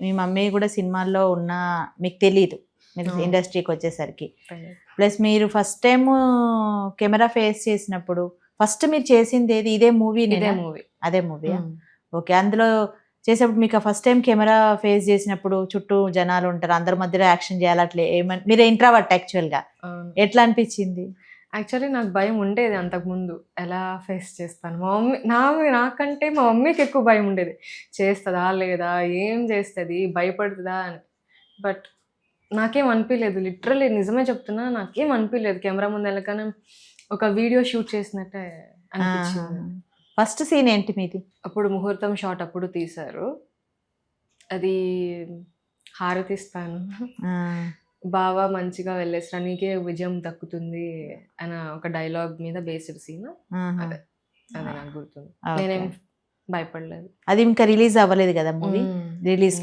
మీ mummy కూడా సినిమాల్లో ఉన్న మీకు తెలియదు మీరు ఇండస్ట్రీకి వచ్చేసరికి. ప్లస్ మీరు ఫస్ట్ టైం కెమెరా ఫేస్ చేసినప్పుడు ఫస్ట్ మీరు చేసింది ఏది? ఇదే మూవీ? అదే మూవీ. ఓకే. అందులో చేసేప్పుడు మీకు ఫస్ట్ టైం కెమెరా ఫేస్ చేసినప్పుడు చుట్టూ జనాలు ఉంటారు, అందరి మధ్యలో యాక్షన్ చేయాలి, అట్లే ఏమని మీరు ఇంట్రావర్ట్ యాక్చువల్గా, ఎట్లా అనిపించింది? యాక్చువల్లీ నాకు భయం ఉండేది అంతకుముందు, ఎలా ఫేస్ చేస్తాను. మా మమ్మీ నాకంటే మా మమ్మీకి ఎక్కువ భయం ఉండేది, చేస్తుందా లేదా, ఏం చేస్తుంది, భయపడుతుందా అని. బట్ నాకేం అనిపించలేదు, లిటరల్లీ నిజమే చెప్తున్నా, నాకేం అనిపించలేదు. కెమెరా ముందు వెళ్ళగానే ఒక వీడియో షూట్ చేసినట్టే అనిపించింది. ఫస్ట్ సీన్ ఏంటి మీది? అప్పుడు ముహూర్తం షాట్ అప్పుడు తీశారు. అది హారతిస్తాను, బావా మంచిగా వెళ్ళేసిరా, నీకే విజయం దక్కుతుంది అన్న ఒక డైలాగ్ మీద బేస్డ్ సీన్. అదే నాకు గుర్తుంది. నేనేం భయపడలేదు. అది ఇంకా రిలీజ్ అవ్వలేదు కదా మూవీ? రిలీజ్